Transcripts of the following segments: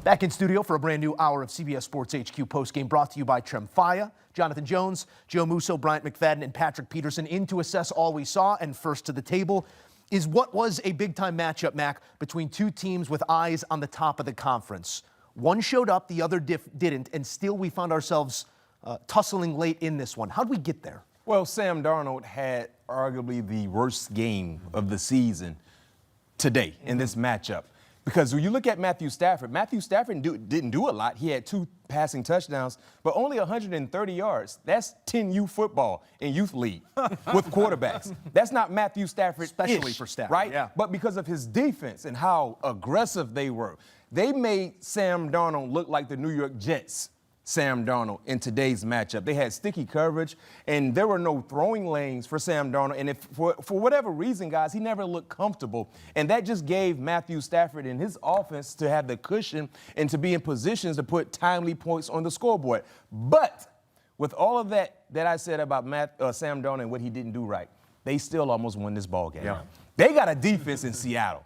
Back in studio for a brand new hour of CBS Sports HQ postgame brought to you by Tremfya. Jonathan Jones, Joe Musso, Bryant McFadden, and Patrick Peterson in to assess all we saw. And first to the table is what was a big-time matchup, Mac, between two teams with eyes on the top of the conference. One showed up, the other didn't, and still we found ourselves tussling late in this one. How'd we get there? Well, Sam Darnold had arguably the worst game of the season today in this matchup. Because when you look at Matthew Stafford didn't do a lot. He had 2 passing touchdowns, but only 130 yards. That's 10U football in youth league with quarterbacks. That's not Matthew Stafford, especially for Stafford, right? Yeah. But because of his defense and how aggressive they were, they made Sam Darnold look like the New York Jets. Sam Darnold in today's matchup. They had sticky coverage, and there were no throwing lanes for Sam Darnold. And if for whatever reason, guys, he never looked comfortable. And that just gave Matthew Stafford and his offense to have the cushion and to be in positions to put timely points on the scoreboard. But with all of that I said about Sam Darnold and what he didn't do right, they still almost won this ball game. Yeah. They got a defense in Seattle.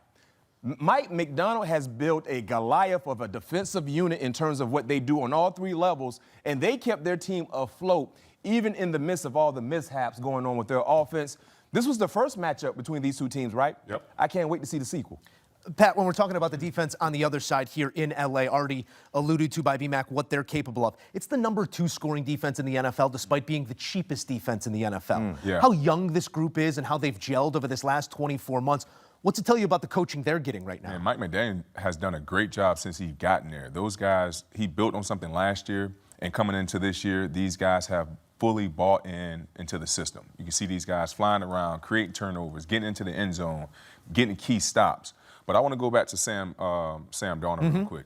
Mike McDonald has built a Goliath of a defensive unit in terms of what they do on all 3 levels, and they kept their team afloat even in the midst of all the mishaps going on with their offense. This was the first matchup between these 2 teams, right? Yep. I can't wait to see the sequel. Pat, when we're talking about the defense on the other side here in L.A., already alluded to by BMAC what they're capable of. It's the number 2 scoring defense in the NFL, despite being the cheapest defense in the NFL. Yeah. How young this group is and how they've gelled over this last 24 months. What's it tell you about the coaching they're getting right now? And Mike McFadden has done a great job since he's gotten there. Those guys, he built on something last year, and coming into this year, these guys have fully bought into the system. You can see these guys flying around, creating turnovers, getting into the end zone, getting key stops. But I want to go back to Sam Darnold real quick.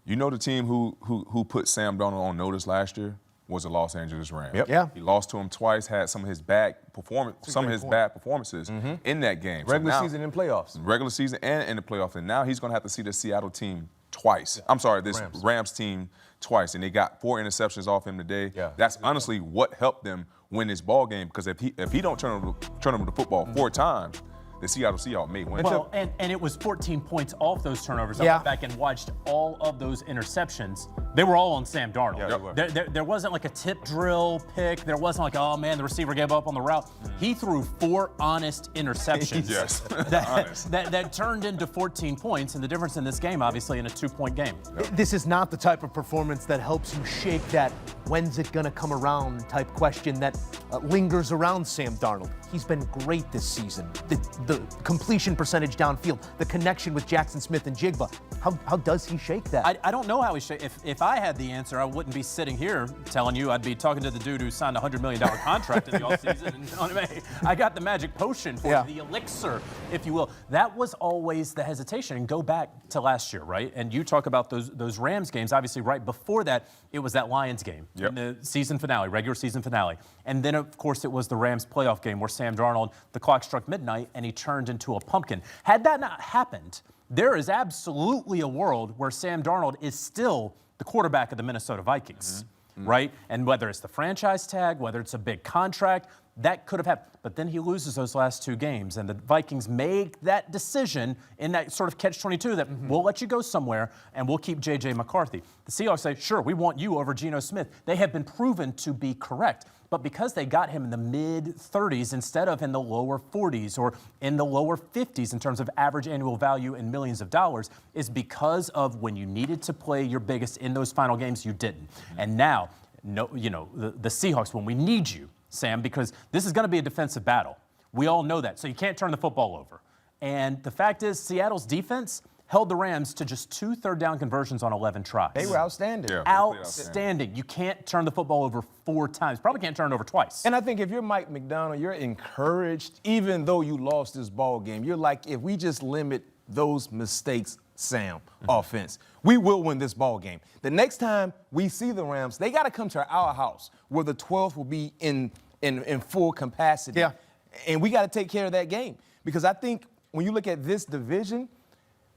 You know the team who put Sam Darnold on notice last year was the Los Angeles Rams. Yep. Yeah. He lost to him twice, had some of his bad performances in that game. Regular season and playoffs. Regular season and in the playoffs. And now he's going to have to see the Seattle team twice. Yeah. I'm sorry, this Rams team twice. And they got 4 interceptions off him today. Yeah. That's honestly what helped them win this ball game, because if he don't turn over the football 4 times, the Seattle Seahawks may win. Well, and it was 14 points off those turnovers. I went back and watched all of those interceptions. They were all on Sam Darnold. Yeah, they were. There wasn't like a tip drill pick. There wasn't like, oh, man, the receiver gave up on the route. He threw 4 honest interceptions. Yes. that turned into 14 points, and the difference in this game, obviously, in a 2-point game. This is not the type of performance that helps you shake that when's it going to come around type question that lingers around Sam Darnold. He's been great this season. The completion percentage downfield, the connection with Jackson Smith and Jigba. How does he shake that? I don't know how he shake. If I had the answer, I wouldn't be sitting here telling you. I'd be talking to the dude who signed a $100 million contract in the offseason. And telling him, hey, I got the magic potion for you, the elixir, if you will. That was always the hesitation. And go back to last year, right? And you talk about those Rams games. Obviously, right before that, it was that Lions game in the season finale, regular season finale. And then, of course, it was the Rams playoff game where Sam Darnold, the clock struck midnight, and he turned into a pumpkin. Had that not happened, there is absolutely a world where Sam Darnold is still the quarterback of the Minnesota Vikings, right? And whether it's the franchise tag, whether it's a big contract, that could have happened. But then he loses those last 2 games, and the Vikings make that decision in that sort of catch-22 that we'll let you go somewhere and we'll keep J.J. McCarthy. The Seahawks say, sure, we want you over Geno Smith. They have been proven to be correct. But because they got him in the mid-30s instead of in the lower 40s or in the lower 50s in terms of average annual value in millions of dollars, is because of when you needed to play your biggest in those final games, you didn't. And now, the Seahawks, when we need you, Sam, because this is going to be a defensive battle. We all know that. So you can't turn the football over. And the fact is, Seattle's defense held the Rams to just 2 third-down conversions on 11 tries. They were outstanding. Yeah, Outstanding. You can't turn the football over 4 times. Probably can't turn it over twice. And I think if you're Mike McDonald, you're encouraged, even though you lost this ball game. You're like, if we just limit those mistakes, Sam, offense, we will win this ball game. The next time we see the Rams, they got to come to our house where the 12th will be in full capacity. Yeah. And we got to take care of that game. Because I think when you look at this division,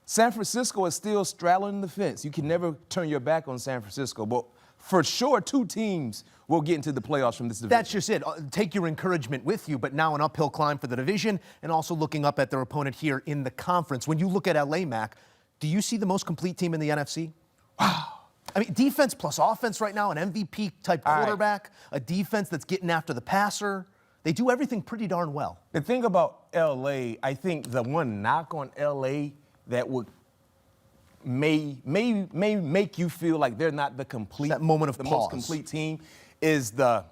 San Francisco is still straddling the fence. You can never turn your back on San Francisco. But for sure, 2 teams will get into the playoffs from this division. That's just it. Take your encouragement with you, but now an uphill climb for the division and also looking up at their opponent here in the conference. When you look at L.A., Mac, do you see the most complete team in the NFC? I mean, defense plus offense right now, an MVP-type quarterback, a defense that's getting after the passer. They do everything pretty darn well. The thing about L.A., I think the one knock on L.A. that would may make you feel like they're not the complete, that moment of the pause. most complete team is the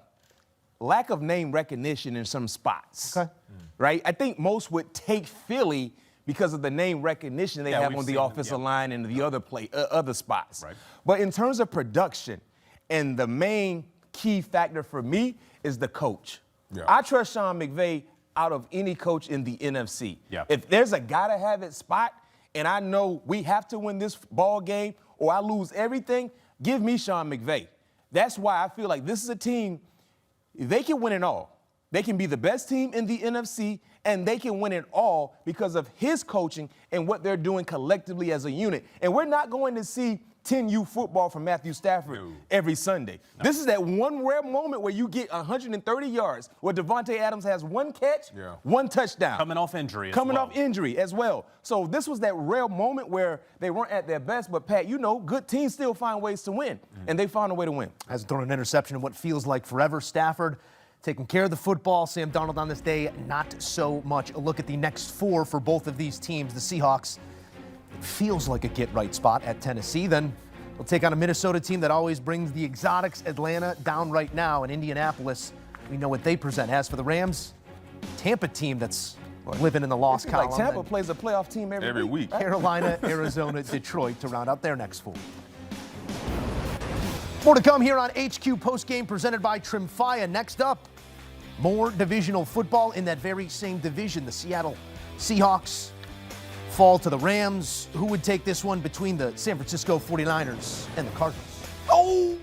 lack of name recognition in some spots. Okay. Right? I think most would take Philly because of the name recognition they have we've on the seen offensive line and the other spots. Right. But in terms of production, and the main key factor for me is the coach. Yeah. I trust Sean McVay out of any coach in the NFC. Yeah. If there's a gotta have it spot, and I know we have to win this ball game or I lose everything, give me Sean McVay. That's why I feel like this is a team, they can win it all. They can be the best team in the NFC, and they can win it all because of his coaching and what they're doing collectively as a unit. And we're not going to see 10U football from Matthew Stafford every Sunday. No. This is that one rare moment where you get 130 yards, where Devontae Adams has one catch, one touchdown. Coming off injury as well. So this was that rare moment where they weren't at their best, but Pat, you know, good teams still find ways to win, and they found a way to win. Hasn't thrown an interception in what feels like forever. Stafford taking care of the football. Sam Darnold on this day, not so much. A look at the next four for both of these teams. The Seahawks, it feels like a get-right spot at Tennessee. Then they'll take on a Minnesota team that always brings the exotics. Atlanta down right now in Indianapolis. We know what they present. As for the Rams, Tampa team that's living in the loss column. Like Tampa plays a playoff team every week. Right? Carolina, Arizona, Detroit to round out their next four. More to come here on HQ Postgame presented by Trimfaya. Next up, more divisional football in that very same division. The Seattle Seahawks fall to the Rams. Who would take this one between the San Francisco 49ers and the Cardinals? Oh!